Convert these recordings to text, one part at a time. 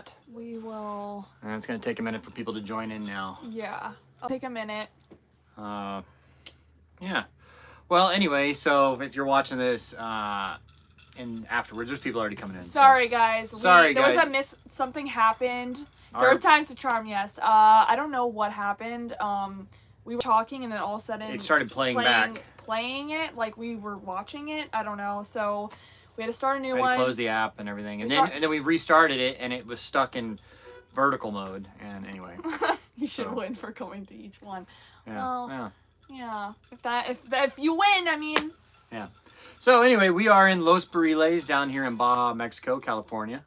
that. We will. And it's going to take a minute for people to join in now. Yeah. It'll take a minute. Yeah. Well, anyway, so if you're watching this and afterwards, there's people already coming in. Sorry, guys. Sorry, there guys. was something happened. Third time's the charm, yes. I don't know what happened. We were talking and then all of a sudden it started playing back. Playing it like we were watching it. I don't know. So we had to start a new one. We had to close the app and everything. And then we restarted it and it was stuck in vertical mode. And anyway. You should win for going to each one. Yeah. Well, yeah. If you win, I mean. Yeah. So anyway, we are in Los Barriles down here in Baja, Mexico, California.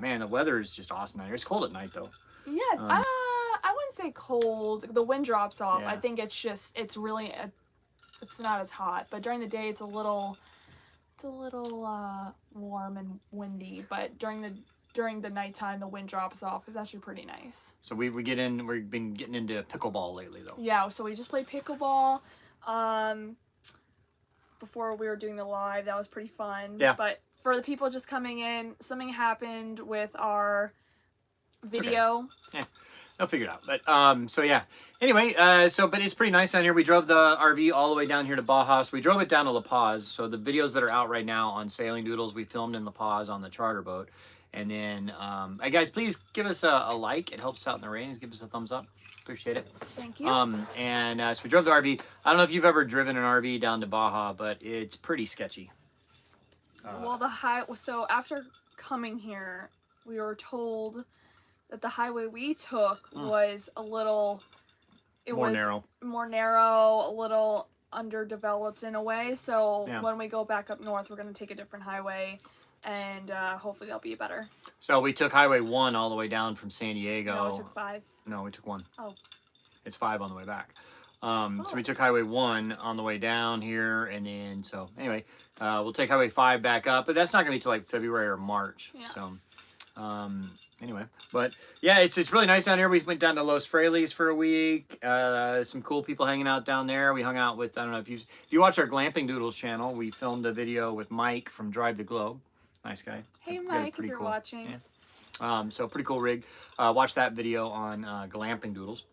Man, the weather is just awesome out here. It's cold at night though. Yeah. I wouldn't say cold. The wind drops off. Yeah. I think it's really it's not as hot, but during the day it's a little warm and windy, but during the nighttime the wind drops off. It's actually pretty nice. So we've been getting into pickleball lately though. Yeah, so we just played pickleball before we were doing the live. That was pretty fun. Yeah. But for the people just coming in, something happened with our video. Okay. Yeah. I'll figure it out. But so yeah. Anyway, but it's pretty nice down here. We drove the RV all the way down here to Baja. So we drove it down to La Paz. So the videos that are out right now on Sailing Doodles, we filmed in La Paz on the charter boat. And then, hey guys, please give us a like. It helps us out in the ratings. Give us a thumbs up. Appreciate it. Thank you. So we drove the RV. I don't know if you've ever driven an RV down to Baja, but it's pretty sketchy. So after coming here, we were told that the highway we took was a little, more narrow, a little underdeveloped in a way. So when we go back up north, we're going to take a different highway, and hopefully that'll be better. So we took Highway 1 all the way down from San Diego. No, we took 5. No, we took 1. Oh. It's 5 on the way back. So we took Highway 1 on the way down here, and then, so anyway, we'll take Highway 5 back up, but that's not going to be till like February or March. Yeah. So, anyway, but yeah, it's really nice down here. We went down to Los Frailes for a week. Some cool people hanging out down there. We hung out with, I don't know if you watch our Glamping Doodles channel, we filmed a video with Mike from Drive the Globe. Nice guy. Hey Mike, if you're watching. Yeah. So pretty cool rig. Watch that video on Glamping Doodles.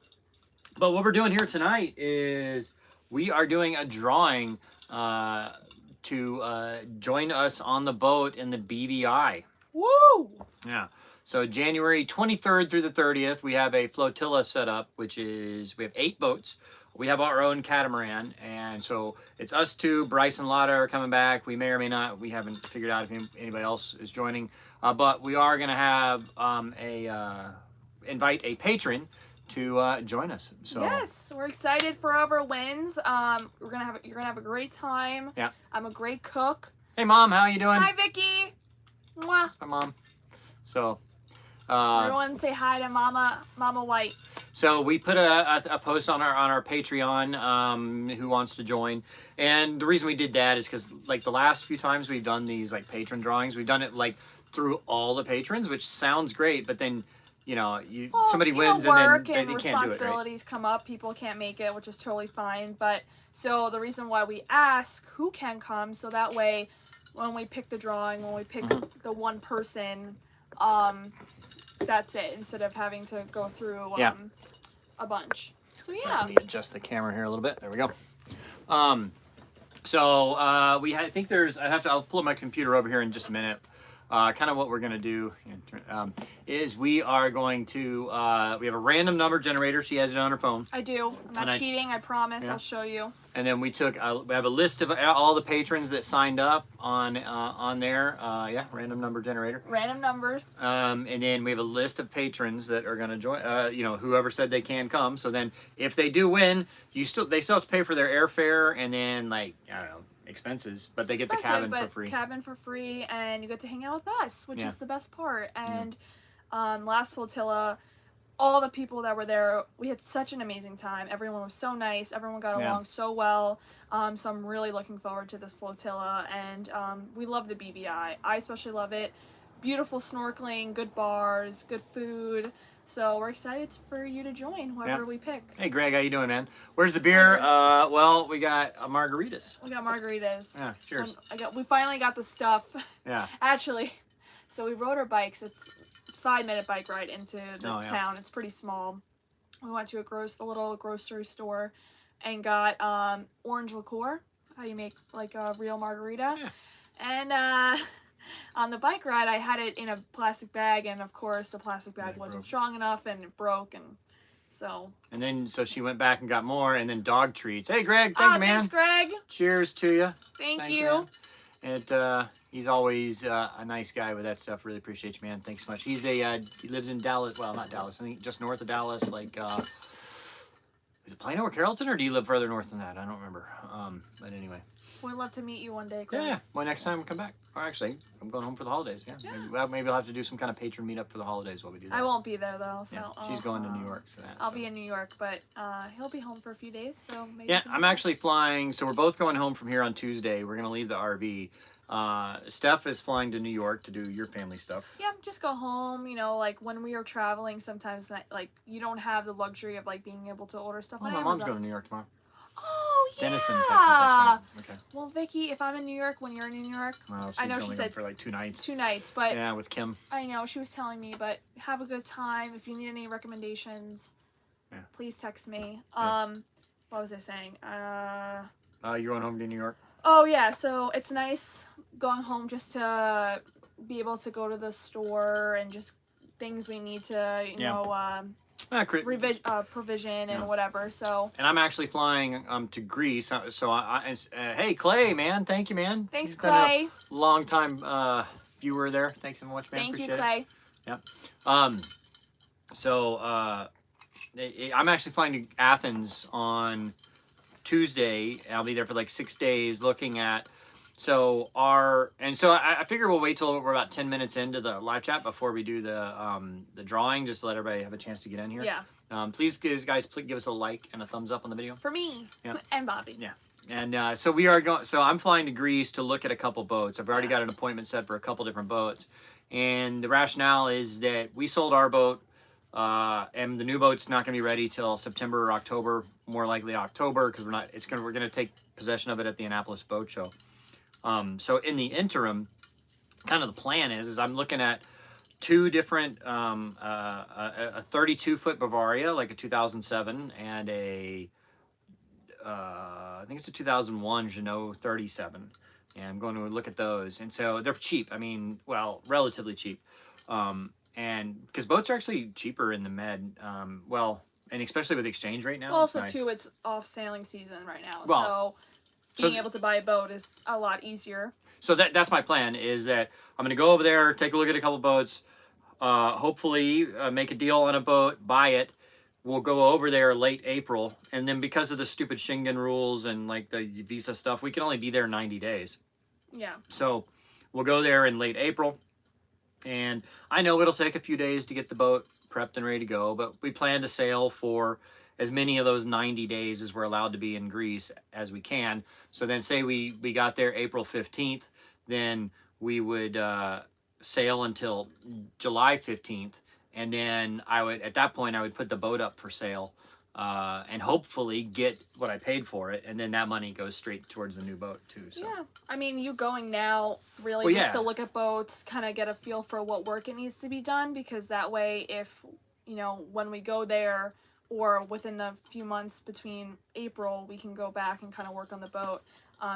But what we're doing here tonight is we are doing a drawing to join us on the boat in the BVI. Woo! Yeah. So January 23rd through the 30th, we have a flotilla set up, which is, we have 8 boats. We have our own catamaran, and so it's us 2. Bryce and Lotta are coming back. We may or may not. We haven't figured out if anybody else is joining. But we are going to have invite a patron to join us. So yes, we're excited for whoever wins. You're gonna have a great time. Yeah. I'm a great cook. Hey Mom, how you doing? Hi Vicky. Mwah. Hi Mom. So everyone say hi to Mama White. So we put a post on our Patreon, who wants to join, and the reason we did that is because like the last few times we've done these like patron drawings, we've done it like through all the patrons, which sounds great, but then somebody wins and then they can't do it, right? Responsibilities come up, people can't make it, which is totally fine. But so the reason why we ask who can come, so that way when we pick the drawing, when we pick the one person, that's it, instead of having to go through a bunch. So yeah. So let me adjust the camera here a little bit. There we go. I think there's, I'll pull up my computer over here in just a minute. Kind of what we're going to do is we are going to, we have a random number generator. She has it on her phone. I do. I'm not cheating. I promise. Yeah. I'll show you. And then we took, we have a list of all the patrons that signed up on there. Random number generator. Random numbers. And then we have a list of patrons that are going to join, whoever said they can come. So then if they do win, they still have to pay for their airfare and then I don't know, expenses, but they get the cabin for free. Cabin for free, and you get to hang out with us, which is the best part. And last flotilla, all the people that were there, we had such an amazing time. Everyone was so nice. Everyone got along so well. So I'm really looking forward to this flotilla, and we love the BVI. I especially love it. Beautiful snorkeling, good bars, good food. So we're excited for you to join whoever we pick. Hey Greg, how you doing, man? Where's the beer? Well, we got margaritas. We got margaritas. Yeah, cheers. We finally got the stuff. Yeah. Actually, so we rode our bikes. It's 5-minute bike ride into the Oh, yeah. town. It's pretty small. We went to a little grocery store and got orange liqueur, how you make like a real margarita. Yeah. And on the bike ride, I had it in a plastic bag, and of course the plastic bag wasn't strong enough, and it broke, and so. And then so she went back and got more, and then dog treats. Hey, Greg, thank you, man. Thanks, Greg. Cheers to you. Thanks, you. Man. And he's always a nice guy with that stuff. Really appreciate you, man. Thanks so much. He's he lives in Dallas. Well, not Dallas. I think just north of Dallas. Like, is it Plano or Carrollton, or do you live further north than that? I don't remember. But anyway. We'd love to meet you one day, Greg. Yeah. Well, next time we come back. Or actually, I'm going home for the holidays. Yeah. Maybe we'll have to do some kind of patron meetup for the holidays while we do that. I won't be there though, so yeah. She's going to New York, so I'll be in New York, but he'll be home for a few days, so maybe. Yeah, I'm actually flying. So we're both going home from here on Tuesday. We're gonna leave the RV. Steph is flying to New York to do your family stuff. Yeah, just go home. You know, like when we are traveling, sometimes like you don't have the luxury of like being able to order stuff on my Amazon. mom's going to New York tomorrow. Oh yeah. Denison, Texas. Actually. Okay. Well, Vicky, if I'm in New York when you're in New York, Well, she's I know only she going said for like 2 nights. 2 nights, but yeah, with Kim. I know she was telling me, but have a good time. If you need any recommendations, please text me. Yeah. What was I saying? You're going home to New York? Oh yeah, so it's nice going home just to be able to go to the store and just things we need to, you know, provision and whatever. So. And I'm actually flying to Greece. So hey Clay, man, thank you, man. Thanks, Clay. Long time viewer there. Thanks so much, man. Thank Appreciate you, Clay. It. Yep. So I'm actually flying to Athens on Tuesday. I'll be there for like 6 days looking at. So I figure we'll wait till we're about 10 minutes into the live chat before we do the drawing, just to let everybody have a chance to get in here. Yeah. Please, guys, give us a like and a thumbs up on the video. For me. Yeah. And Bobby. Yeah. And so we are going. So I'm flying to Greece to look at a couple boats. I've already got an appointment set for a couple different boats, and the rationale is that we sold our boat, and the new boat's not going to be ready till September or October, more likely October, because we're going to take possession of it at the Annapolis Boat Show. So in the interim, kind of the plan is I'm looking at 2 different, a 32-foot Bavaria, like a 2007, and I think it's a 2001 Jeanneau 37. And I'm going to look at those. And so they're cheap. I mean, well, relatively cheap. And because boats are actually cheaper in the Med, and especially with the exchange rate now. Well, also, too, it's off sailing season right now. Well, being able to buy a boat is a lot easier. So that's my plan, is that I'm going to go over there, take a look at a couple boats, hopefully make a deal on a boat, buy it. We'll go over there late April. And then because of the stupid Schengen rules and like the visa stuff, we can only be there 90 days. Yeah. So we'll go there in late April. And I know it'll take a few days to get the boat prepped and ready to go, but we plan to sail for as many of those 90 days as we're allowed to be in Greece as we can. So then say we got there April 15th, then we would sail until July 15th. And then at that point, I would put the boat up for sale and hopefully get what I paid for it. And then that money goes straight towards the new boat too. So. Yeah. I mean, you going now really just to look at boats, kind of get a feel for what work it needs to be done, because that way if, you know, when we go there, or within the few months between April, we can go back and kind of work on the boat,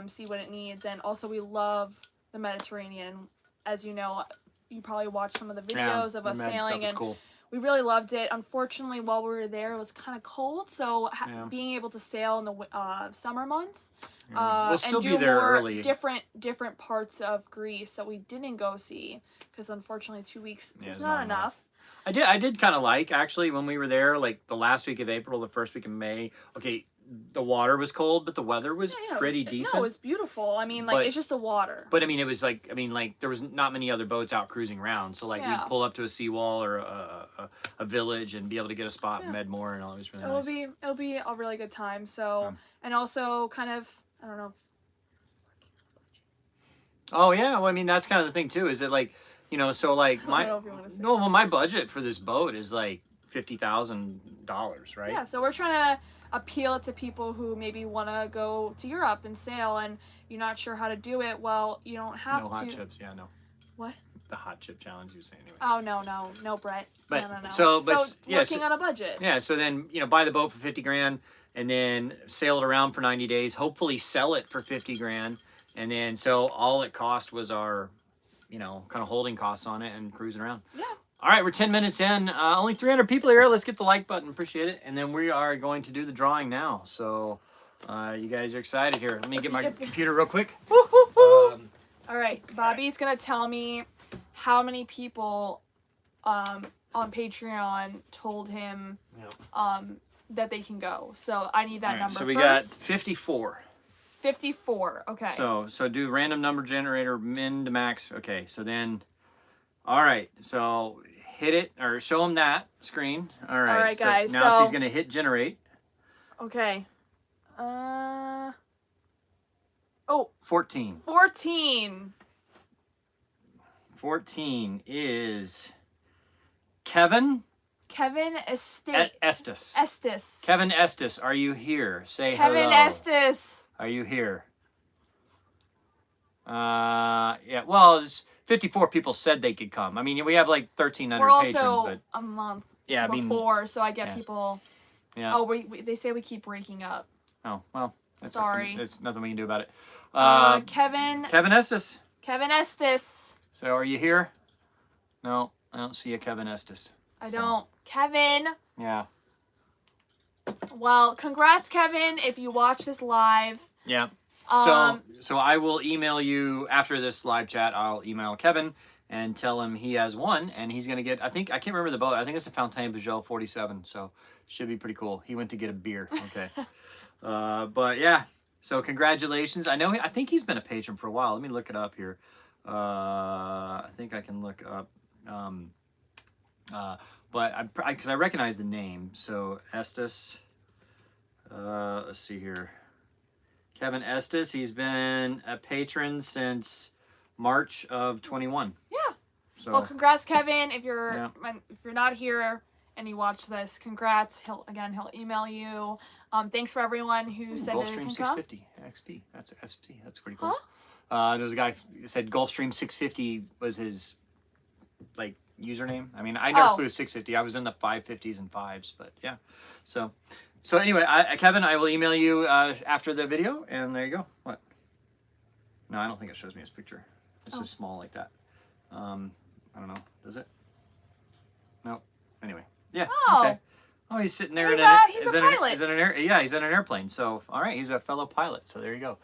see what it needs. And also, we love the Mediterranean. As you know, you probably watched some of the videos of us sailing, and cool. We really loved it. Unfortunately, while we were there, it was kind of cold, so being able to sail in the summer months we'll still and do be there more early. different parts of Greece that we didn't go see, because unfortunately 2 weeks is not enough. I did kind of like, actually, when we were there, like the last week of April, the first week of May. Okay, the water was cold, but the weather was pretty decent. No, it was beautiful. I mean, like, it's just the water. But I mean, it was like, there was not many other boats out cruising around. So like, we'd pull up to a seawall or a village and be able to get a spot in Medmore and all. It was really nice. It'll be a really good time. So, and also kind of, I don't know. Oh yeah, well, I mean, that's kind of the thing too. Is it like, you know, so like my budget for this boat is like $50,000, right? Yeah, so we're trying to appeal to people who maybe want to go to Europe and sail, and you're not sure how to do it. Well, you don't have to. No hot chips, yeah, no. What? the hot chip challenge you were saying anyway. Oh no, Brett. But no. so yeah, working on a budget. Yeah, so then buy the boat for 50 grand, and then sail it around for 90 days. Hopefully sell it for 50 grand, and then so all it cost was our, kind of holding costs on it and cruising around. Yeah. All right, we're 10 minutes in. Only 300 people here. Let's get the like button. Appreciate it. And then we are going to do the drawing now. So you guys are excited here. Let me get my computer real quick. All right, Bobby's gonna tell me how many people on Patreon told him that they can go. So I need that number. So we first. got 54. 54. Okay. So do random number generator min to max. Okay. So then, all right. So hit it or show him that screen. All right. All right, guys. Now she's gonna hit generate. Okay. 14. 14. 14 is Kevin. Kevin Estes. Estes. Kevin Estes, are you here? Say Kevin hello. Estes. Are you here? Yeah. Well, it's 54 people said they could come. I mean, we have like 1,300 We're patrons, also but a month before, so I get people. Yeah. Oh, they say we keep breaking up. Oh well. That's Sorry. There's nothing we can do about it. Kevin Estes. Kevin Estes. So are you here? No, I don't see a Kevin Estes. I don't. Kevin. Yeah. Well, congrats, Kevin, if you watch this live. Yeah. So I will email you after this live chat. I'll email Kevin and tell him he has won, and he's gonna get. I can't remember the boat. I think it's a Fontaine Pajot 47. So should be pretty cool. He went to get a beer. Okay. But yeah. So congratulations. I think he's been a patron for a while. Let me look it up here. I think I can look up. But because I recognize the name. So Estes. Let's see here. Kevin Estes. He's been a patron since March of 21. Yeah. So, well, congrats, Kevin. If you're not here and you watch this, congrats. He'll email you. Thanks for everyone who said that they can come. Gulfstream 650 XP. That's XP. That's pretty cool. Huh? There was a guy who said Gulfstream 650 was his username. I mean, I never flew a 650. I was in the 550s and 5s, but yeah. So anyway, Kevin, I will email you after the video, and there you go. What? No, I don't think it shows me his picture. It's just small like that. I don't know. Does it? No. Anyway. Yeah. Oh. Okay. Oh, he's sitting there. He's a pilot. He's in an airplane. So, all right, he's a fellow pilot. So there you go.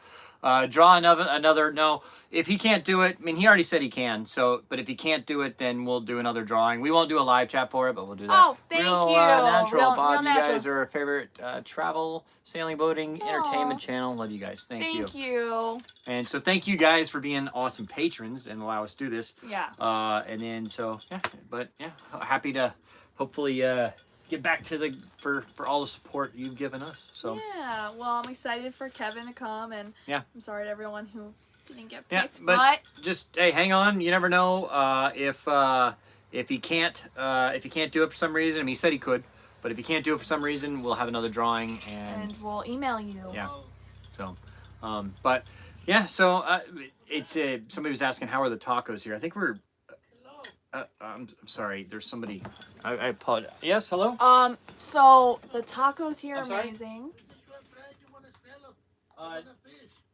Draw another. No, if he can't do it, I mean, he already said he can. So, but if he can't do it, then we'll do another drawing. We won't do a live chat for it, but we'll do that. Oh, thank you. Natural, real Bob. You natural. guys are our favorite travel, sailing, boating, entertainment channel. Love you guys. Thank you. Thank you. And so, thank you guys for being awesome patrons and allow us to do this. Yeah. And then happy to hopefully get back to for all the support you've given us. So yeah, well, I'm excited for Kevin to come, and I'm sorry to everyone who didn't get picked. But just hang on. You never know if he can't do it for some reason. I mean, he said he could, but if he can't do it for some reason, we'll have another drawing and we'll email you. Yeah. So, but yeah. So it's somebody was asking how are the tacos here. I think we're. I'm sorry. There's somebody. I apologize. Yes. Hello. So the tacos here are amazing.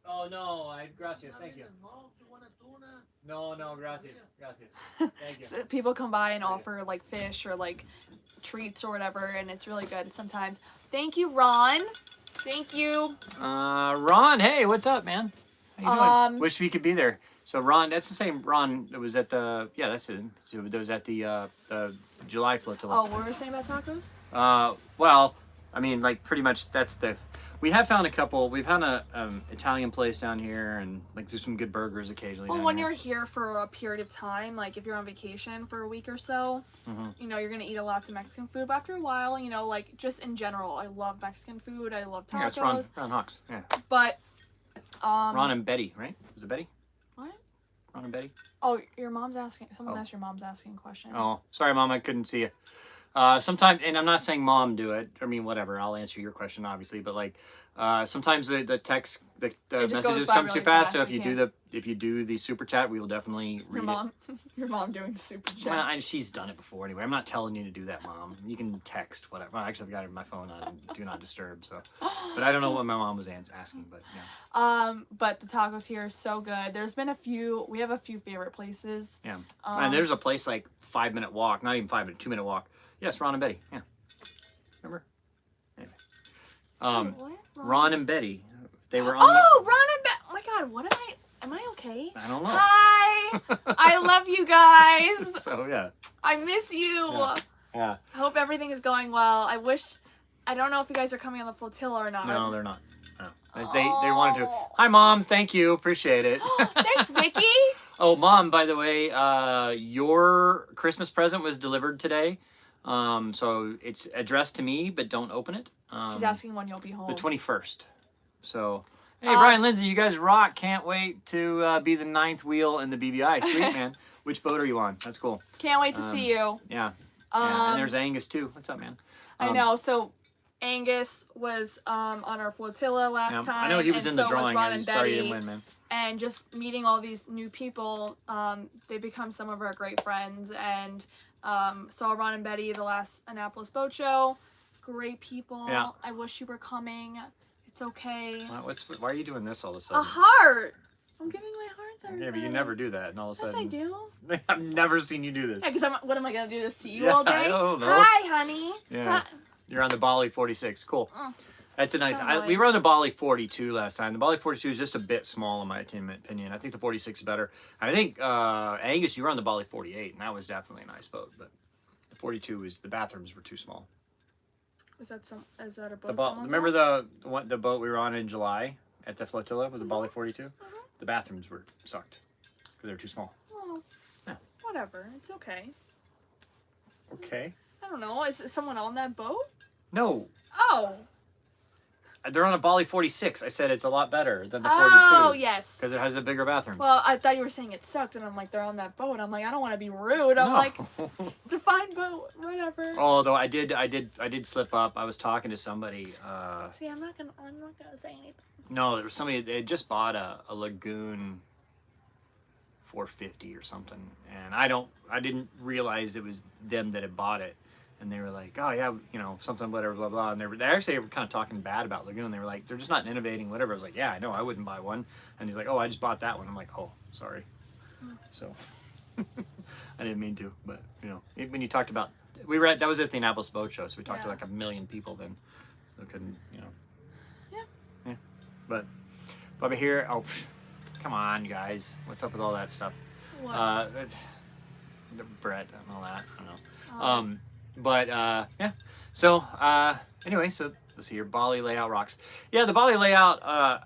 Oh no. Gracias. Thank you. No. Gracias. Thank you. So people come by and offer fish or treats or whatever, and it's really good sometimes. Thank you, Ron. Thank you. Ron. Hey, what's up, man? How you doing? Wish we could be there. So Ron, that's the same Ron that was at the that's it. So that was at the July Flotilla. Oh, what were you saying about tacos? Well, I mean, pretty much that's the. We have found a couple. We've found a Italian place down here, and there's some good burgers occasionally. Well, when you're here for a period of time, if you're on vacation for a week or so, you're gonna eat a lot of Mexican food. But after a while, just in general, I love Mexican food. I love tacos. Yeah, it's Ron Hawks. Yeah. But Ron and Betty, right? Was it Betty? What? Ron and Betty? Oh, your mom's asking. Someone asked your mom's asking a question. Oh, sorry, Mom. I couldn't see you. Sometimes, and I'm not saying Mom do it. I mean, whatever. I'll answer your question, obviously. But sometimes the the It just goes messages by come really too fast. fast, So we if you do the super chat, we will definitely read Your mom doing the super it. chat. Well, she's done it before anyway. I'm not telling you to do that, Mom. You can text whatever. Well, actually, I've got my phone on do not disturb. So, but I don't know what my mom was asking. But yeah. But the tacos here are so good. There's been a few. We have a few favorite places. Yeah. And there's a place like 5-minute walk, not even 5 minute, 2-minute walk. Yes, Ron and Betty. Yeah. Remember? Anyway. Wait, what? Ron and Betty. They were on. Oh, Ron and Betty. Oh my God, what am I? Am I okay? I don't know. Hi. I love you guys. So yeah. I miss you. Yeah. I hope everything is going well. I don't know if you guys are coming on the flotilla or not. No, they're not. No. They wanted to. Hi, Mom. Thank you. Appreciate it. Thanks, Vicky. Oh, Mom, by the way, your Christmas present was delivered today. So it's addressed to me, but don't open it. She's asking when you'll be home. The 21st. So, hey, Brian, Lindsay, you guys rock. Can't wait to be the 9th wheel in the BBI. Sweet, man. Which boat are you on? That's cool. Can't wait to see you. Yeah. And there's Angus, too. What's up, man? I know. So Angus was on our flotilla last time. I know he was in the drawing. Was Ron and Sorry Betty. you didn't win, man. And just meeting all these new people, they become some of our great friends. And saw Ron and Betty the last Annapolis boat show. Great people. Yeah. I wish you were coming. It's okay. Why are you doing this all of a sudden? A heart. I'm giving my heart to everybody. Yeah, but you never do that, and all of a Yes, sudden. I do. I've never seen you do this. Yeah, because what am I gonna do this to you Yeah, all day? I don't know. Hi, honey. Yeah. You're on the Bali 46. Cool. Oh, That's a nice. so We were on the Bali 42 last time. The Bali 42 is just a bit small in my opinion. I think the 46 is better. And I think Angus, you were on the Bali 48, and that was definitely a nice boat. But the 42 the bathrooms were too small. Is that a boat? Remember the boat we were on in July at the Flotilla with the Bali 42? The bathrooms sucked because they were too small. Well, Yeah. whatever. It's okay. Okay. I don't know. Is someone on that boat? No. Oh. They're on a Bali 46. I said it's a lot better than the 42. Oh, yes. Because it has a bigger bathroom. Well, I thought you were saying it sucked, and I'm like, they're on that boat. I'm like, I don't want to be rude. I'm No. like, it's a fine boat. Whatever. Although I did slip up. I was talking to somebody. See, I'm not gonna say anything. No, there was somebody. They had just bought a Lagoon 450 or something, and I didn't realize it was them that had bought it. And they were like, oh yeah, something, whatever, blah blah. And they actually were kind of talking bad about Lagoon. They were like, they're just not innovating, whatever. I was like, yeah, I know, I wouldn't buy one. And he's like, oh, I just bought that one. I'm like, oh, sorry. So I didn't mean to, but when you talked about, that was at the Annapolis Boat Show, so we talked to like 1 million people then, so couldn't, yeah. But over here, oh, come on, you guys, what's up with all that stuff? What? Brett and all that. I don't know. But yeah. So anyway, so let's see here. Bali layout rocks. Yeah, the Bali layout.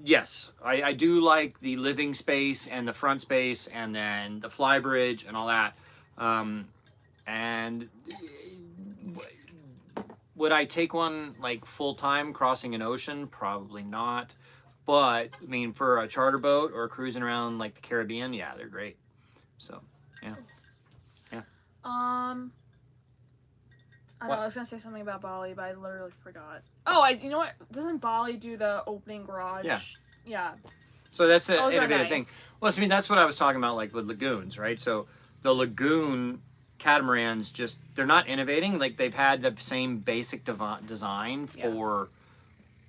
Yes, I do like the living space and the front space, and then the fly bridge and all that. And would I take one like full time crossing an ocean? Probably not. But I mean, for a charter boat or cruising around like the Caribbean, yeah, they're great. So yeah. I know, I was gonna say something about Bali, but I literally forgot. Oh, you know what? Doesn't Bali do the opening garage? Yeah. Yeah. So that's the Those are innovative nice. thing. Well, I mean, that's what I was talking about, like with lagoons, right? So the lagoon catamarans they're not innovating. Like they've had the same basic design for,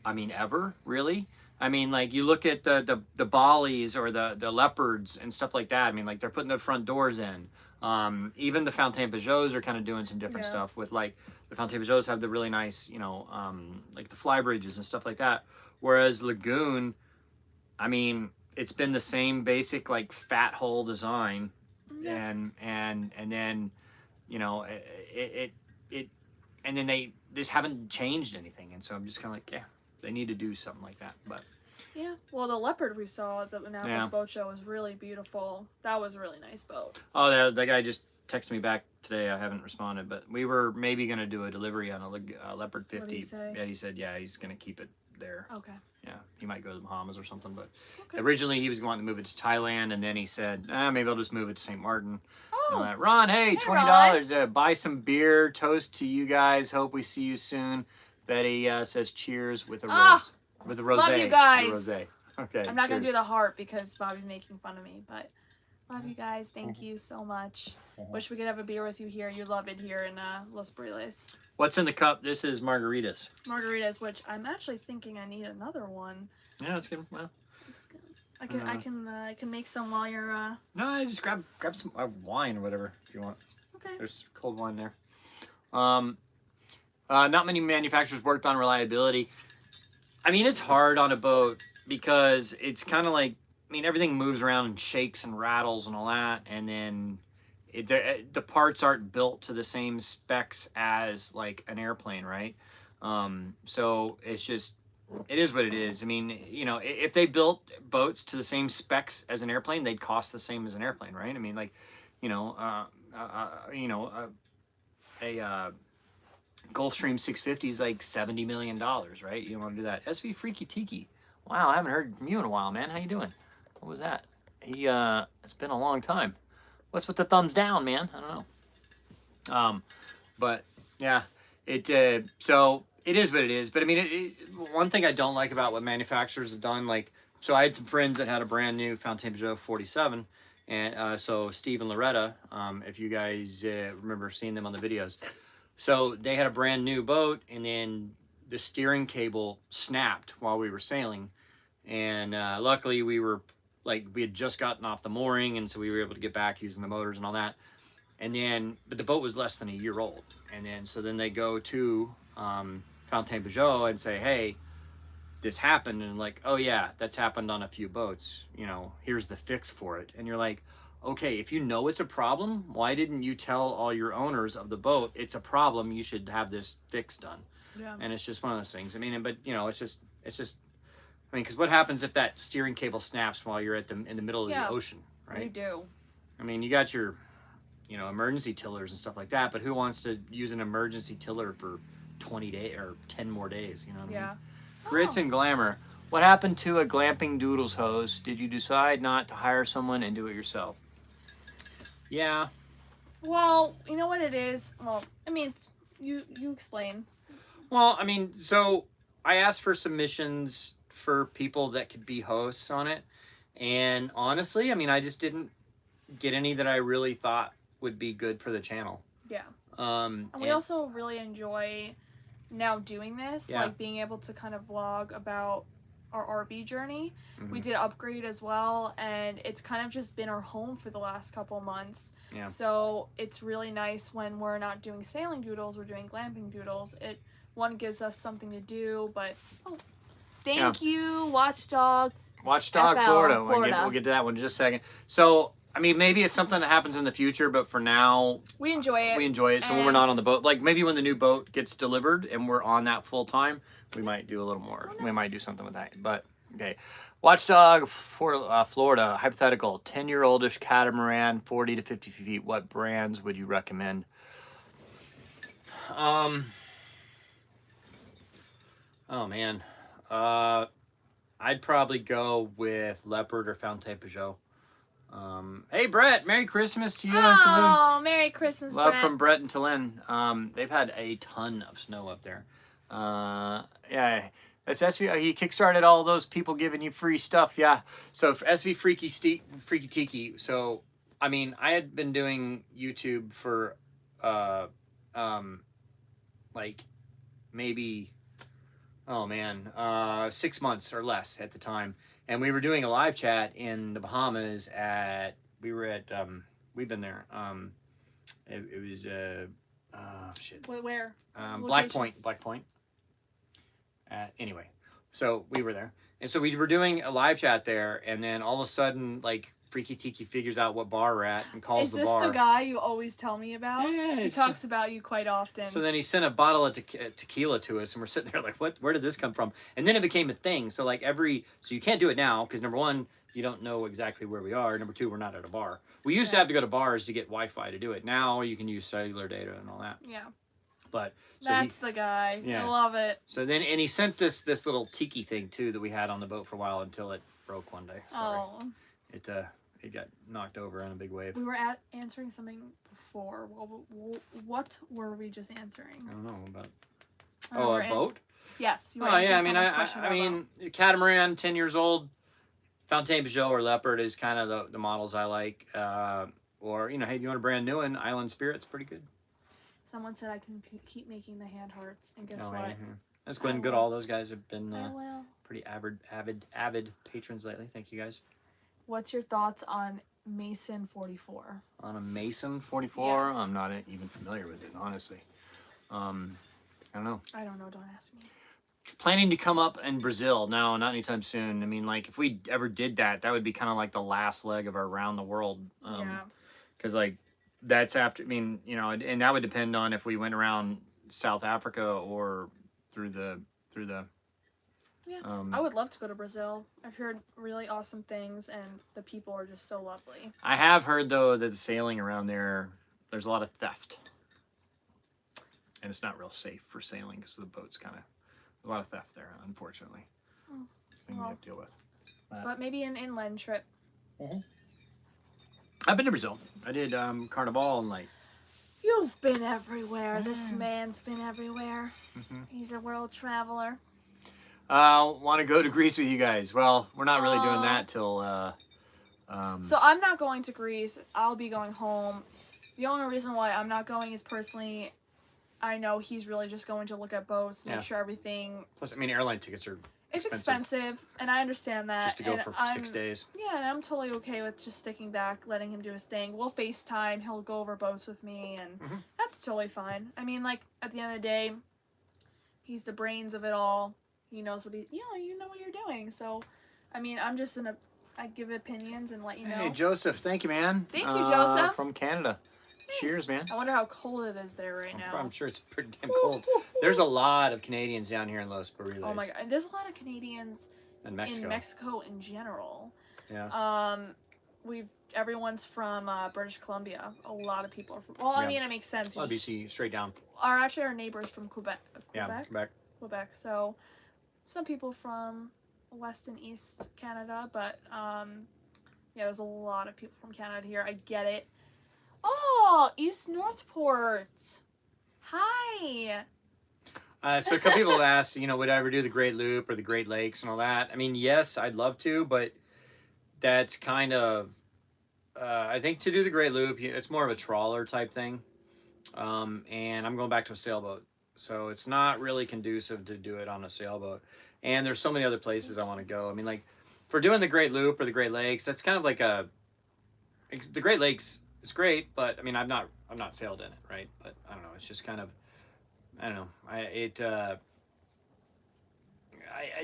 I mean, ever, really. I mean, like you look at the Balis or the leopards and stuff like that. I mean, like they're putting the front doors in. Even the Fontaine Pajots are kind of doing some different stuff with, like, the Fontaine Pajots have the really nice, like the fly bridges and stuff like that. Whereas Lagoon, I mean, it's been the same basic like fat hull design, and then, and then they just haven't changed anything. And so I'm just kind of like, yeah, they need to do something like that, but. Yeah, well, the leopard we saw at the Annapolis Boat Show was really beautiful. That was a really nice boat. Oh, that guy just texted me back today. I haven't responded, but we were maybe going to do a delivery on a Leopard 50. What did he say? Yeah, he said, yeah, he's going to keep it there. Okay. Yeah, he might go to the Bahamas or something, but originally he was going to move it to Thailand, and then he said, maybe I'll just move it to St. Martin. Oh. Ron, hey, $20. Buy some beer. Toast to you guys. Hope we see you soon. Betty says cheers with a rose. With the rosé. Love you guys. The rosé. Okay. I'm not going to cheers. do the heart because Bobby's making fun of me, but love you guys. Thank you so much. Wish we could have a beer with you here. You love it here in Los Briles. What's in the cup? This is margaritas. Margaritas, which I'm actually thinking I need another one. Yeah, that's good. Well, I can make some while you're. No, I just grab some wine or whatever if you want. Okay. There's cold wine there. Not many manufacturers worked on reliability. I mean, it's hard on a boat because it's kind of like, I mean, everything moves around and shakes and rattles and all that, and then the parts aren't built to the same specs as like an airplane, right? So it's just, it is what it is. I mean, you know, if they built boats to the same specs as an airplane, they'd cost the same as an airplane, right? I mean, like, you know, a Gulfstream 650 is like $70 million, right? You want to do that. SV Freaky Tiki. Wow, I haven't heard from you in a while, man. How you doing? What was that? It's been a long time. What's with the thumbs down, man? I don't know. But yeah, so it is what it is. But I mean, one thing I don't like about what manufacturers have done, like, so I had some friends that had a brand new Fontaine-Pajot 47, and so Steve and Loretta, if you guys remember seeing them on the videos. So they had a brand new boat, and then the steering cable snapped while we were sailing. And luckily we had just gotten off the mooring, and so we were able to get back using the motors and all that. And then, but the boat was less than a year old. And then, so then they go to Fontaine-Pajot and say, hey, this happened. And like, oh yeah, that's happened on a few boats. You know, here's the fix for it. And you're like, okay, if you know it's a problem, why didn't you tell all your owners of the boat it's a problem? You should have this fix done. Yeah. And it's just one of those things. I mean, but you know, it's just. I mean, because what happens if that steering cable snaps while you're in the middle of the ocean, right? You do. I mean, you got your, you know, emergency tillers and stuff like that, but who wants to use an emergency tiller for 20 days or 10 more days? You know what I mean? Grits and glamour. What happened to a glamping Doodles hose? Did you decide not to hire someone and do it yourself? Yeah. Well, you know what it is? Well, I mean, you explain. Well, I mean, so I asked for submissions for people that could be hosts on it, and honestly, I mean, I just didn't get any that I really thought would be good for the channel. Yeah. And we also really enjoy now doing this, like being able to kind of vlog about our RV journey. Mm-hmm. We did upgrade as well, and it's kind of just been our home for the last couple months. Yeah. So it's really nice when we're not doing sailing doodles, we're doing glamping doodles. One gives us something to do, but thank you, Watchdog Florida. We'll get to that one in just a second. So, I mean, maybe it's something that happens in the future, but for now, we enjoy it. So when we're not on the boat, like maybe when the new boat gets delivered and we're on that full time, we might do a little more. We might do something with that. But okay, Watchdog for Florida, hypothetical 10-year-oldish catamaran, 40 to 50 feet. What brands would you recommend? Oh man, I'd probably go with Leopard or Fontaine-Pajot. Hey Brett, Merry Christmas to you and Celine. Oh, Merry Christmas, Love Brett. from Brett and Talin. They've had a ton of snow up there. Yeah, that's SV. He kickstarted all those people giving you free stuff. Yeah. So for SV Freaky Tiki. So I mean, I had been doing YouTube for like maybe 6 months or less at the time. And we were doing a live chat in the Bahamas we've been there. It was, shit. Where? Black Point. Anyway, so we were there. And so we were doing a live chat there, and then all of a sudden, like, Freaky Tiki figures out what bar we're at and calls the bar. Is this the guy you always tell me about? Yeah. He talks about you quite often. So then he sent a bottle of tequila to us, and we're sitting there like, what? Where did this come from? And then it became a thing. So like so you can't do it now because number one, you don't know exactly where we are. Number two, we're not at a bar. We used to have to go to bars to get Wi-Fi to do it. Now you can use cellular data and all that. Yeah. But so that's the guy. Yeah. I love it. So then, and he sent us this little tiki thing too that we had on the boat for a while until it broke one day. Sorry. Oh. It got knocked over in a big wave. We were answering something before. What were we just answering? I don't know about. A boat? Yes. You Oh yeah, I mean, catamaran, 10 years old, Fontaine Pajot or Leopard is kind of the models I like. Or you know, hey, if you want a brand new one, Island Spirit's pretty good. Someone said I can keep making the hand hearts, and guess what? Yeah. That's Glenn Goodall. Those guys have been pretty avid patrons lately. Thank you guys. What's your thoughts on Mason 44? On a Mason 44, I'm not even familiar with it, honestly. I don't know. I don't know. Don't ask me. Planning to come up in Brazil. No, not anytime soon. I mean, like, if we ever did that, that would be kind of like the last leg of our around the world. Because, like, that's after, I mean, you know, and that would depend on if we went around South Africa or through the yeah, I would love to go to Brazil. I've heard really awesome things, and the people are just so lovely. I have heard, though, that the sailing around there's a lot of theft. And it's not real safe for sailing because the boat's kind of, a lot of theft there, unfortunately. Thing we have to deal with. But maybe an inland trip. I've been to Brazil. I did Carnival and like. You've been everywhere. This man's been everywhere. He's a world traveler. Want to go to Greece with you guys? Well, we're not really doing that till. So I'm not going to Greece. I'll be going home. The only reason why I'm not going is personally, I know he's really just going to look at boats, make sure everything. Plus, I mean, airline tickets are. It's expensive, and I understand that. Just to go for 6 days. Yeah, and I'm totally okay with just sticking back, letting him do his thing. We'll FaceTime. He'll go over boats with me, and that's totally fine. I mean, like, at the end of the day, he's the brains of it all. He knows what you know what you're doing. So, I mean, I'm just I give opinions and let you know. Hey, Joseph, thank you, man. Thank you, Joseph. From Canada. Thanks. Cheers, man. I wonder how cold it is there right now. I'm sure it's pretty damn cold. There's a lot of Canadians down here in Los Barriles. Oh my god, and there's a lot of Canadians in Mexico in general. Yeah. Everyone's from British Columbia. A lot of people are from. Well, I mean, it makes sense. Well, BC, straight down. Our neighbors from Quebec. Yeah, Quebec. Quebec. So, some people from West and East Canada, but there's a lot of people from Canada here. I get it. Oh, East Northport. Hi. So a couple people have asked, you know, would I ever do the Great Loop or the Great Lakes and all that? I mean, yes, I'd love to, but that's kind of, I think to do the Great Loop, it's more of a trawler type thing. And I'm going back to a sailboat. So it's not really conducive to do it on a sailboat. And there's so many other places I want to go. I mean, like, for doing the Great Loop or the Great Lakes, that's kind of like the Great Lakes, it's great, but I mean, I've not sailed in it, right? But I don't know, it's just kind of, I don't know. I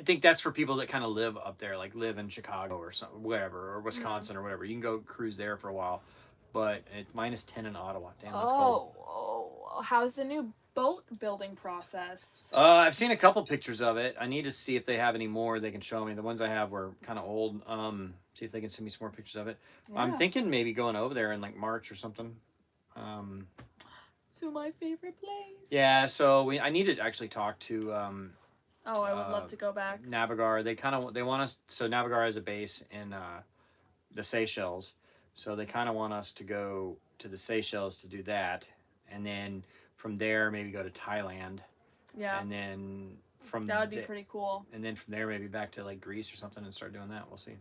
think that's for people that kind of live up there, like live in Chicago or something, wherever, or Wisconsin or whatever. You can go cruise there for a while, but it's -10 in Ottawa. Damn, that's cold. Oh, how's the new boat building process? I've seen a couple pictures of it. I need to see if they have any more they can show me. The ones I have were kind of old. See if they can send me some more pictures of it. Yeah. I'm thinking maybe going over there in like March or something. To my favorite place. Yeah, so I need to actually talk to I would love to go back. Navigar. They want us, so Navigar has a base in the Seychelles. So they kind of want us to go to the Seychelles to do that, and then from there maybe go to Thailand. Yeah. And then that would be pretty cool. And then from there maybe back to like Greece or something and start doing that. We'll see.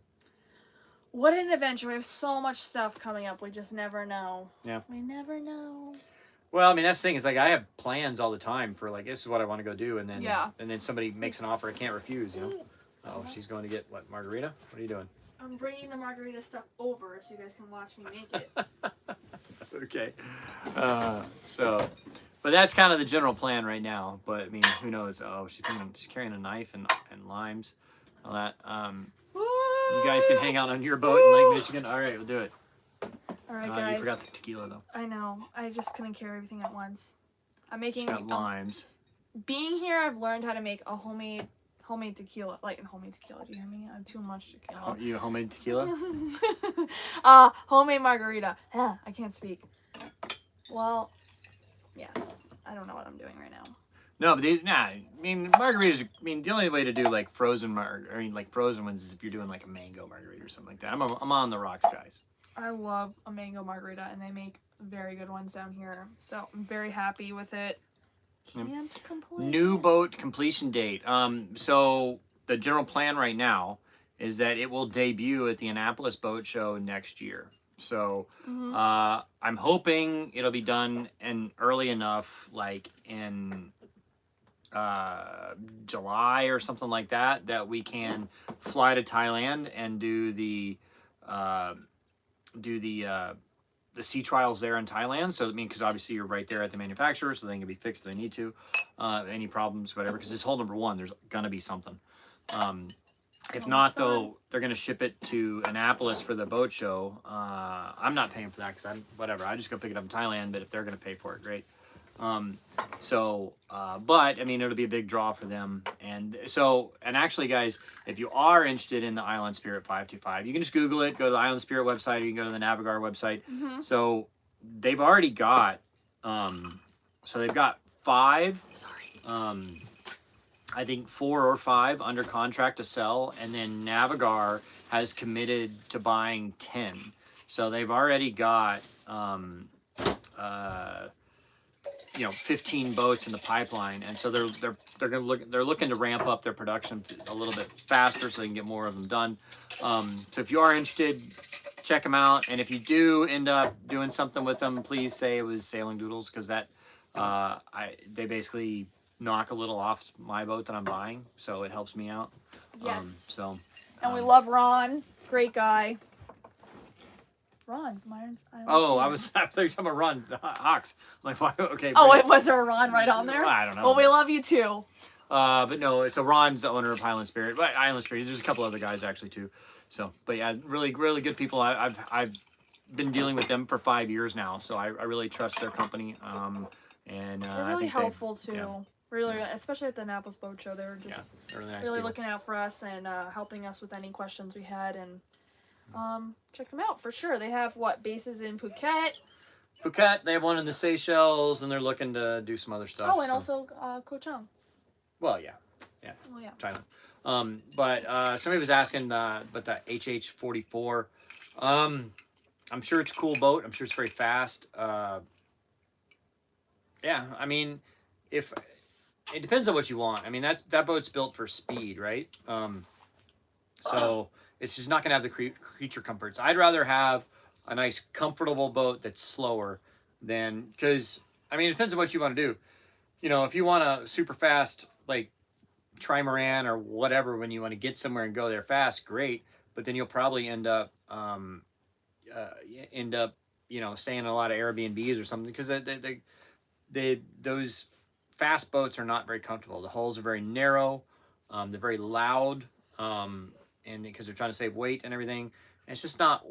What an adventure. We have so much stuff coming up. We just never know. Yeah. We never know. Well, I mean, that's the thing is like I have plans all the time for like this is what I want to go do, and then somebody makes an offer I can't refuse, you know. Oh, she's going to get what, margarita? What are you doing? I'm bringing the margarita stuff over so you guys can watch me make it. Okay. But that's kind of the general plan right now. But I mean, who knows? Oh, she's carrying a knife and limes, all that. You guys can hang out on your boat in Lake Michigan. All right, we'll do it. All right, guys. You forgot the tequila though. I know. I just couldn't carry everything at once. I'm making limes. Being here, I've learned how to make a homemade tequila. Like homemade tequila. Do you hear me? I have too much tequila. You homemade tequila? Homemade margarita. I can't speak. Well, yes. I don't know what I'm doing right now. No, but I mean, margaritas. I mean, the only way to do like frozen ones is if you're doing like a mango margarita or something like that. I'm on the rocks, guys. I love a mango margarita, and they make very good ones down here. So I'm very happy with it. Can't complete. New boat completion date. So the general plan right now is that it will debut at the Annapolis Boat Show next year. So I'm hoping it'll be done in early enough, like in July or something like that, that we can fly to Thailand and do the sea trials there in Thailand. So I mean, because obviously you're right there at the manufacturer, so they can be fixed if they need to. Any problems, whatever. Because this hole number one, there's gonna be something. If not, though, they're gonna ship it to Annapolis for the boat show. I'm not paying for that because I'm whatever. I just go pick it up in Thailand. But if they're gonna pay for it, great. But I mean, it'll be a big draw for them. And actually, guys, if you are interested in the Island Spirit 525, you can just Google it, go to the Island Spirit website, or you can go to the Navigar website. So they've already got, they've got 5, I think 4 or 5 under contract to sell. And then Navigar has committed to buying 10. So they've already got, 15 boats in the pipeline, and so they're looking to ramp up their production a little bit faster so they can get more of them done. So if you are interested, check them out, and if you do end up doing something with them, please say it was Sailing Doodles, because that they basically knock a little off my boat that I'm buying, so it helps me out. Yes. We love Ron, great guy. Ron from Island Oh, I thought you were talking about Ron Hawks. I'm like, why? Okay. Oh, wait, was there a Ron right on there? I don't know. Well, we love you too. But no, so Ron's the owner of Highland Spirit. But Island Spirit, there's a couple other guys actually too. So, but yeah, really, really good people. I've been dealing with them for 5 years now, so I really trust their company. And they're really helpful too. Yeah. Really, especially at the Annapolis Boat Show, they were just really, nice really looking out for us and helping us with any questions we had. And check them out for sure. They have bases in Phuket. They have one in the Seychelles, and they're looking to do some other stuff. Oh, and also Koh Chang. Well, yeah. Well, yeah. Thailand. But somebody was asking about the HH44. I'm sure it's a cool boat. I'm sure it's very fast. Yeah, I mean, if it depends on what you want. I mean, that boat's built for speed, right? So it's just not going to have the creature comforts. I'd rather have a nice, comfortable boat that's slower than, because, I mean, it depends on what you want to do. If you want a super fast, like, trimaran or whatever, when you want to get somewhere and go there fast, great. But then you'll probably end up, staying in a lot of Airbnbs or something, because those fast boats are not very comfortable. The hulls are very narrow. They're very loud. And because they're trying to save weight and everything, and it's just not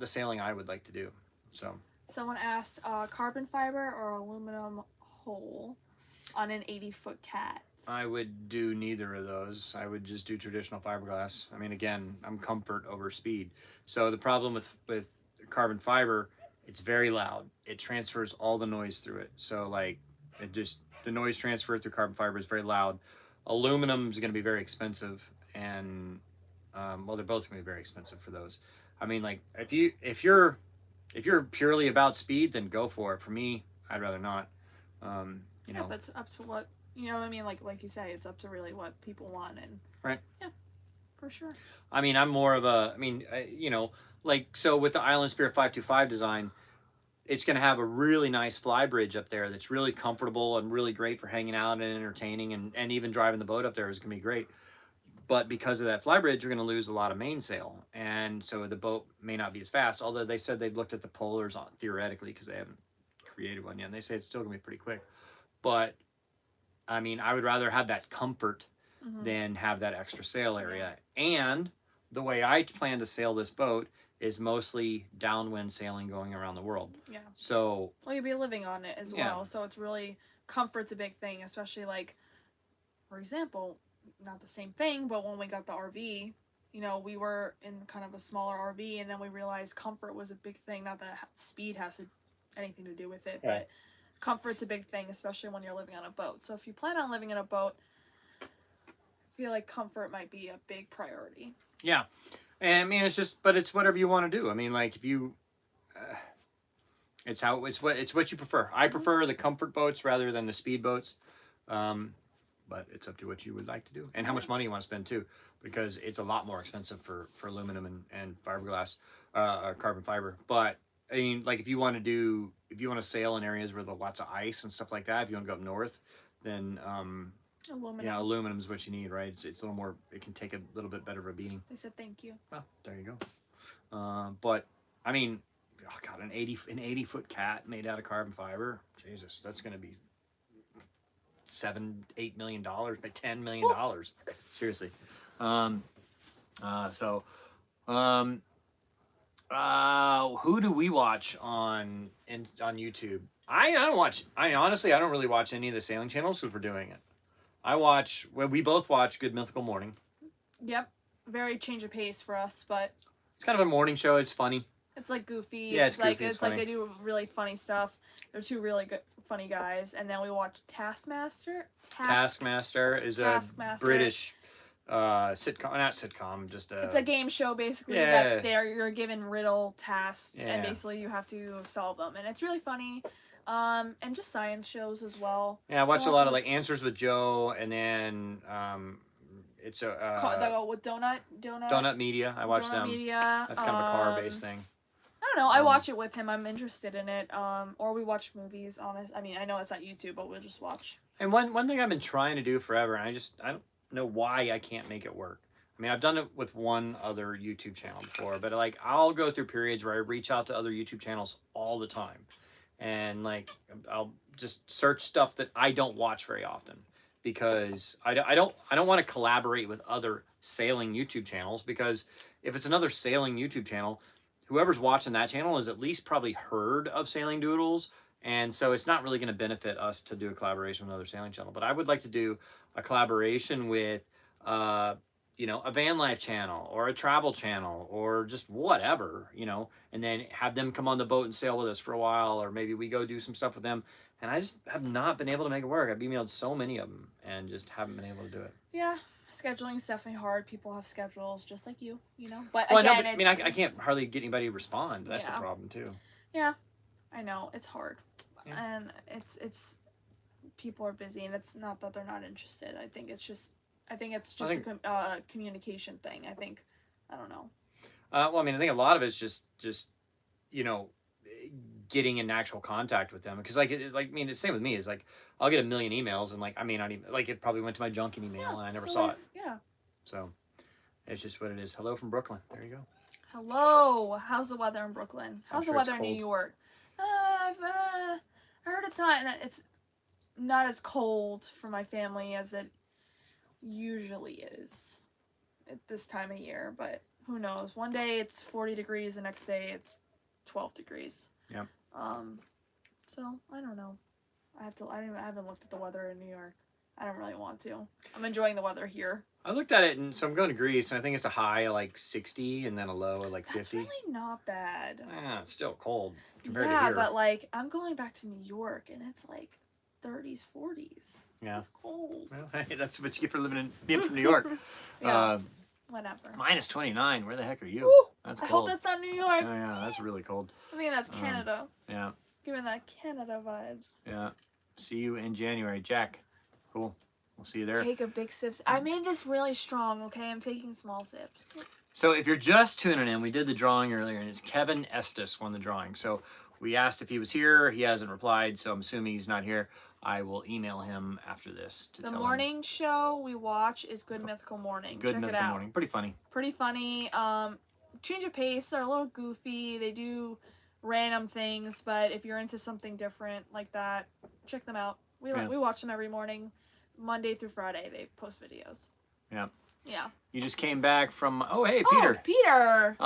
the sailing I would like to do. So someone asked carbon fiber or aluminum hull on an 80-foot cat. I would do neither of those. I would just do traditional fiberglass. I mean, again, I'm comfort over speed. So the problem with carbon fiber, it's very loud. It transfers all the noise through it. So like the noise transfer through carbon fiber is very loud. Aluminum is going to be very expensive, and they're both going to be very expensive for those. I mean, like, if you're purely about speed, then go for it. For me, I'd rather not. Yeah, but it's up to what, what I mean? Like you say, it's up to really what people want. And right. Yeah, for sure. I mean, I'm more of a, so with the Island Spirit 525 design, it's going to have a really nice fly bridge up there that's really comfortable and really great for hanging out and entertaining, and even driving the boat up there is going to be great. But because of that fly bridge, you're going to lose a lot of mainsail, and so the boat may not be as fast. Although they said they've looked at the polars theoretically, because they haven't created one yet, and they say it's still going to be pretty quick. But I mean, I would rather have that comfort than have that extra sail area. And the way I plan to sail this boat is mostly downwind sailing going around the world. Yeah. So. Well, you'll be living on it as well, so it's really, comfort's a big thing, especially like, for example, not the same thing, but when we got the RV, we were in kind of a smaller RV, and then we realized comfort was a big thing. Not that speed has anything to do with it, but comfort's a big thing, especially when you're living on a boat. So if you plan on living in a boat, I feel like comfort might be a big priority. Yeah. And I mean, it's whatever you want to do. I mean, like, if you, It's what you prefer. I prefer the comfort boats rather than the speed boats. But it's up to what you would like to do and how much money you want to spend too, because it's a lot more expensive for aluminum and fiberglass, or carbon fiber. But I mean, like if you want to sail in areas where there's lots of ice and stuff like that, if you want to go up north, then Aluminum. yeah, aluminum is what you need, right? It's a little more. It can take a little bit better of a beating. They said thank you. Well, there you go. But I mean, oh God, an 80-foot cat made out of carbon fiber. Jesus, that's going to be $7-8 million, by $10 million. Seriously. Who do we watch on YouTube? I don't watch. Honestly, I don't really watch any of the sailing channels because we're doing it. We both watch Good Mythical Morning. Yep. Very change of pace for us, but it's kind of a morning show. It's funny. It's like goofy. Yeah, it's goofy. It's like they do really funny stuff. They're two really good, funny guys. And then we watch Taskmaster. Taskmaster is a British sitcom, not sitcom, just it's a game show basically that you're given riddle tasks and basically you have to solve them, and it's really funny. And just science shows as well. Yeah, I watch a lot of like Answers with Joe, and then it's with Donut Media. I watch them. Media. That's kind of a car-based thing. I don't know. I watch it with him. I'm interested in it. Or we watch movies. I mean, I know it's not YouTube, but we'll just watch. And one thing I've been trying to do forever, and I don't know why I can't make it work. I mean, I've done it with one other YouTube channel before, but like I'll go through periods where I reach out to other YouTube channels all the time, and like I'll just search stuff that I don't watch very often because I don't want to collaborate with other sailing YouTube channels, because if it's another sailing YouTube channel, whoever's watching that channel has at least probably heard of Sailing Doodles, and so it's not really going to benefit us to do a collaboration with another sailing channel. But I would like to do a collaboration with a van life channel or a travel channel or just whatever, and then have them come on the boat and sail with us for a while, or maybe we go do some stuff with them. And I just have not been able to make it work. I've emailed so many of them and just haven't been able to do it. Yeah, scheduling is definitely hard. People have schedules just like you, But well, again, I mean, I can't hardly get anybody to respond. That's the problem too. Yeah, I know it's hard, and it's people are busy, and it's not that they're not interested. I think it's just a communication thing. I don't know. Well, I mean, I think a lot of it's just getting in actual contact with them, because I mean, the same with me is like I'll get a million emails and like I may not even like it probably went to my junk email and I never saw it. Yeah. So it's just what it is. Hello from Brooklyn. There you go. Hello. How's the weather in Brooklyn? How's the weather in New York? I heard it's not as cold for my family as it usually is at this time of year, but who knows? One day it's 40 degrees, the next day it's 12 degrees. Yeah. So I don't know. I haven't looked at the weather in New York. I don't really want to. I'm enjoying the weather here. I looked at it, and so I'm going to Greece, and I think it's a high of like 60 and then a low of like 50. That's really not bad. Yeah, it's still cold compared to here. here. But like I'm going back to New York, and it's like 30s, 40s. Yeah. It's cold. Well, hey, that's what you get for being from New York. Yeah. Whatever. Minus 29. Where the heck are you? Ooh, that's cold. cold. I hope that's not New York. Oh, yeah, that's really cold. I think that's Canada. Yeah. Giving that Canada vibes. Yeah. See you in January, Jack. Cool. We'll see you there. Take a big sip. I made this really strong, okay? I'm taking small sips. So if you're just tuning in, we did the drawing earlier, and it's Kevin Estes won the drawing. So we asked if he was here. He hasn't replied, so I'm assuming he's not here. I will email him after this to tell him. The morning show we watch is Good Mythical Morning. Good Check Mythical it out. Morning. Pretty funny. Pretty funny. Change of pace. They're a little goofy. They do random things, but if you're into something different like that, check them out. We watch them every morning, Monday through Friday. They post videos. Yeah. Yeah. You just came back from, oh, hey, Peter. Oh, Peter.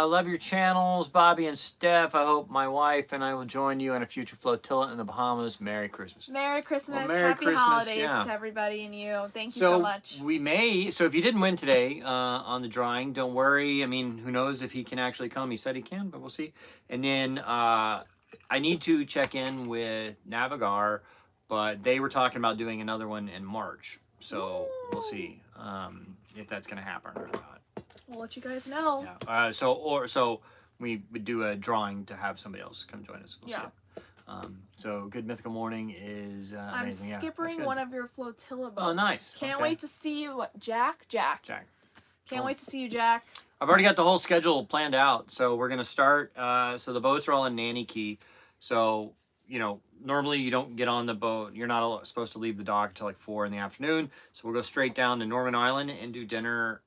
Love your channels, Bobby and Steph. I hope my wife and I will join you on a future flotilla in the Bahamas. Merry Christmas. Merry Christmas. Well, Merry Happy Christmas, holidays yeah. to everybody and you. Thank you so much. So if you didn't win today on the drawing, don't worry. I mean, who knows if he can actually come. He said he can, but we'll see. And then I need to check in with Navigar, but they were talking about doing another one in March. So we'll see if that's going to happen or not. We'll let you guys know. Yeah. So we would do a drawing to have somebody else come join us. We'll see it. So Good Mythical Morning is amazing. I'm skippering one of your flotilla boats. Oh, nice. Can't wait to see you, Jack. Jack. Can't wait to see you, Jack. I've already got the whole schedule planned out. So we're gonna start. So the boats are all in Nanny Key. So normally you don't get on the boat. You're not supposed to leave the dock until like 4 in the afternoon. So we'll go straight down to Norman Island and do dinner.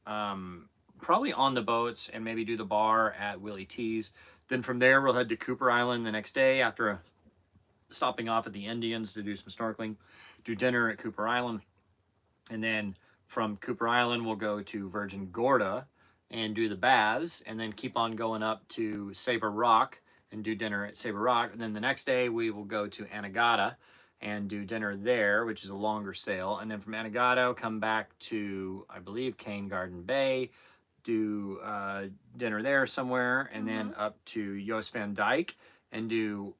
Probably on the boats and maybe do the bar at Willie T's. Then from there we'll head to Cooper Island the next day after stopping off at the Indians to do some snorkeling, do dinner at Cooper Island, and then from Cooper Island we'll go to Virgin Gorda and do the baths, and then keep on going up to Sabre Rock and do dinner at Sabre Rock. And then the next day we will go to Anegada and do dinner there, which is a longer sail. And then from Anegada come back to, I believe, Cane Garden Bay, do dinner there somewhere, and then up to Joost van Dyke and do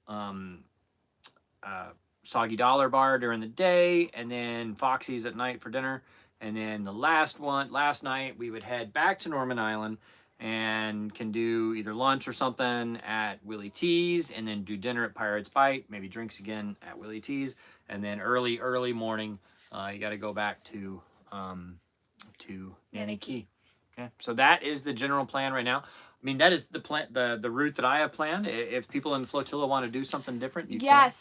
Soggy Dollar Bar during the day, and then Foxy's at night for dinner. And then the last night we would head back to Norman Island and can do either lunch or something at Willie T's, and then do dinner at Pirate's Bite, maybe drinks again at Willie T's, and then early morning you got to go back to Nanny Key. Okay, so that is the general plan right now. I mean, that is the plan, the route that I have planned. If people in the flotilla want to do something different, you can.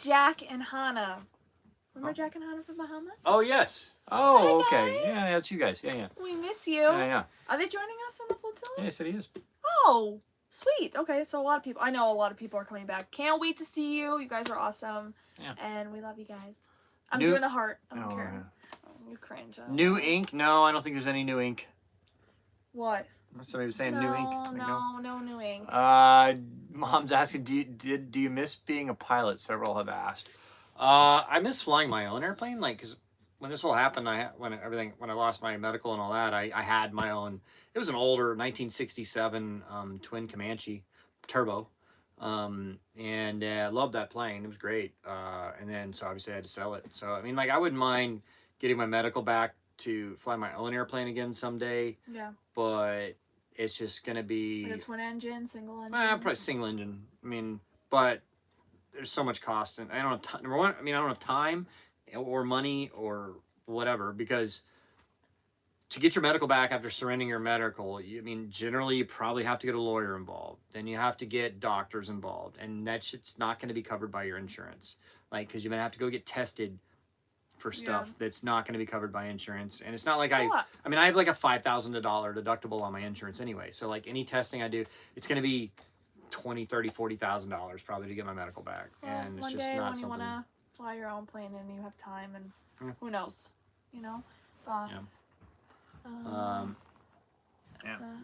Jack and Hannah. Remember Jack and Hannah from Bahamas? Oh, yes. Oh, Hi, okay. guys. Yeah, that's you guys. Yeah. We miss you. Yeah. Are they joining us on the flotilla? Yeah, he said he is. Oh, sweet. Okay, so I know a lot of people are coming back. Can't wait to see you. You guys are awesome. Yeah. And we love you guys. I'm doing the heart. I don't care. Yeah. You cringe. New ink? No, I don't think there's any new ink. What? Somebody was saying new ink. No new ink. Mom's asking, do you miss being a pilot? Several have asked. I miss flying my own airplane. Like, cause when this all happened, when I lost my medical and all that, I had my own. It was an older 1967 twin Comanche turbo, and I loved that plane. It was great. And then so obviously I had to sell it. So I mean, like, I wouldn't mind getting my medical back to fly my own airplane again someday. Yeah. But it's just gonna be like a twin engine, single engine. Probably single engine. I mean, but there's so much cost, and I don't have time. Number one, I mean, I don't have time or money or whatever, because to get your medical back after surrendering your medical, generally you probably have to get a lawyer involved. Then you have to get doctors involved, and that shit's not going to be covered by your insurance. Like, because you're going to have to go get tested for stuff that's not going to be covered by insurance. And it's not like I have like a $5,000 deductible on my insurance anyway. So like any testing I do, it's going to be $20,000, $30,000, $40,000 probably to get my medical back. Well, and it's just not when something. you want to fly your own plane and you have time, and who knows,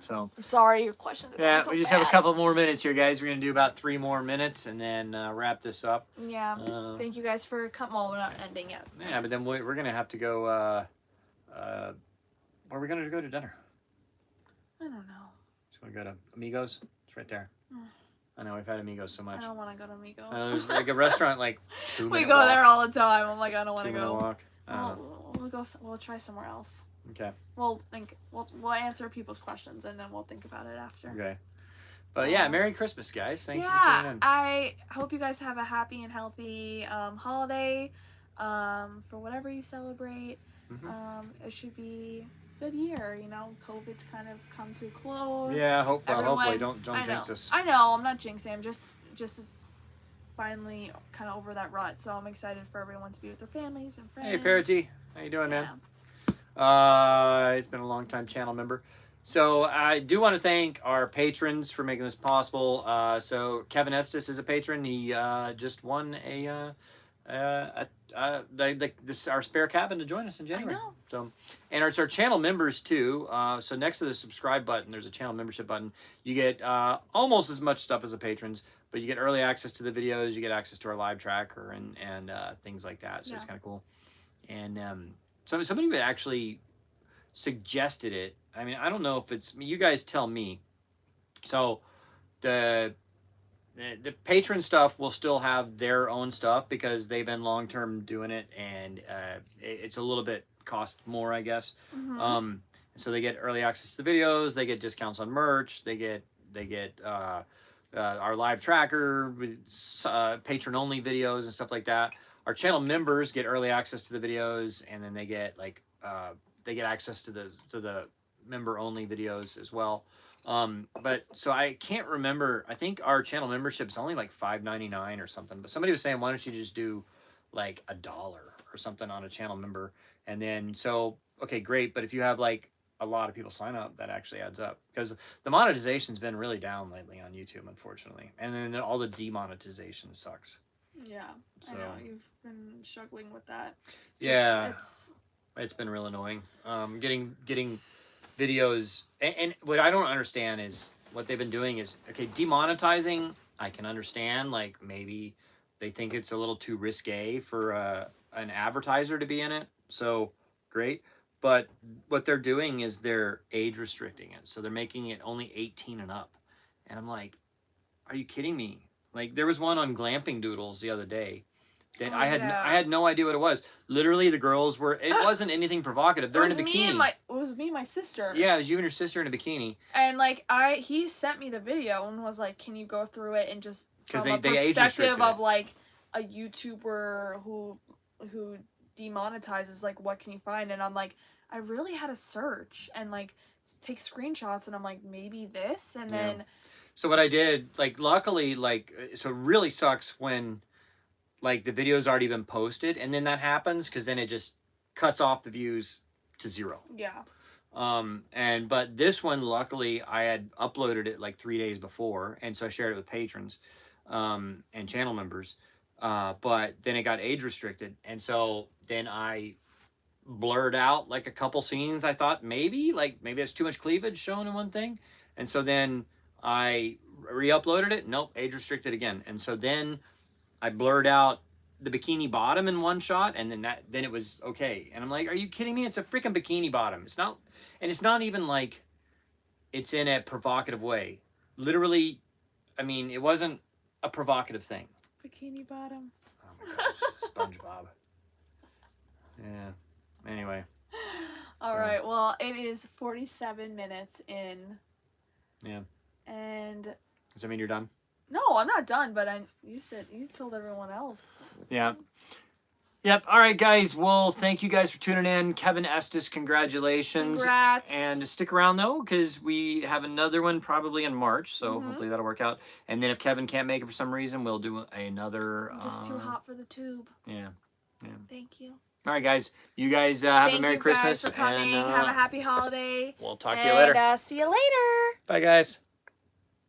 So I'm sorry, your question. Yeah, we just have a couple more minutes here, guys. We're gonna do about 3 more minutes and then wrap this up. Yeah. Thank you guys for coming. Well, we're not ending yet. Yeah, but then we're gonna have to go. Where are we gonna go to dinner? I don't know. Just wanna go to Amigos. It's right there. I know we've had Amigos so much. I don't want to go to Amigos. There's like a restaurant like 2 minutes. We go there all the time. I'm like, I don't want to go. Walk. We'll go. We'll try somewhere else. Okay. We'll answer people's questions and then we'll think about it after. Okay. But yeah, Merry Christmas, guys. Thank you for tuning in. I hope you guys have a happy and healthy holiday for whatever you celebrate. It should be a good year. COVID's kind of come to a close. Yeah, hopefully don't jinx us. I know, I'm not jinxing. I'm just finally kind of over that rut. So I'm excited for everyone to be with their families and friends. Hey, Parity. How you doing, man? It's been a long time channel member. So I do want to thank our patrons for making this possible. So Kevin Estes is a patron. He just won our spare cabin to join us in January. I know. So, and it's our channel members too. So next to the subscribe button, there's a channel membership button. You get almost as much stuff as the patrons, but you get early access to the videos. You get access to our live tracker and things like that. So it's kind of cool. And somebody would actually suggested it. I mean, I don't know if it's you guys tell me. So the patron stuff will still have their own stuff because they've been long term doing it, and it's a little bit cost more, I guess. So they get early access to the videos, they get discounts on merch, they get our live tracker, patron only videos and stuff like that. Our channel members get early access to the videos, and then they get access to the member only videos as well. But so I can't remember. I think our channel membership is only like $5.99 or something. But somebody was saying, why don't you just do like $1 or something on a channel member? And then so okay, great. But if you have like a lot of people sign up, that actually adds up, because the monetization's been really down lately on YouTube, unfortunately, and then all the demonetization sucks. Yeah, so, I know you've been struggling with that. It's been real annoying. Getting videos, and what I don't understand is what they've been doing is, okay, demonetizing. I can understand, like maybe they think it's a little too risque for an advertiser to be in it. So great. But what they're doing is they're age restricting it. So they're making it only 18 and up. And I'm like, are you kidding me? Like, there was one on Glamping Doodles the other day that I had no idea what it was. Literally, the girls were, it wasn't anything provocative. They're in a bikini. It was me and my sister. Yeah, it was you and your sister in a bikini. And like he sent me the video and was like, can you go through it and just from a perspective of like a YouTuber who demonetizes, like what can you find? And I'm like, I really had to search and like take screenshots, and I'm like, maybe this, and then. So what I did, like, luckily, like, so it really sucks when, like, the video's already been posted, and then that happens, because then it just cuts off the views to 0. Yeah. But this one, luckily, I had uploaded it like 3 days before, and so I shared it with patrons, and channel members. But then it got age restricted, and so then I blurred out like a couple scenes. I thought maybe it's too much cleavage shown in one thing, and so then I re-uploaded it. Nope, age restricted again. And so then I blurred out the bikini bottom in one shot, and then it was okay. And I'm like, are you kidding me? It's a freaking bikini bottom. It's not even like it's in a provocative way. Literally, I mean, it wasn't a provocative thing. Bikini bottom. Oh my gosh, SpongeBob. Yeah. Anyway. All right. Well, it is 47 minutes in. Yeah. And. Does that mean you're done? No, I'm not done. But you told everyone else. Yeah. Yep. All right, guys. Well, thank you guys for tuning in. Kevin Estes, congratulations. Congrats. And stick around though, because we have another one probably in March. So hopefully that'll work out. And then if Kevin can't make it for some reason, we'll do another. I'm just too hot for the tube. Yeah. Yeah. Thank you. All right, guys. You guys have a Merry Christmas. Thank you guys for coming. And, have a happy holiday. We'll talk to you later. And see you later. Bye, guys.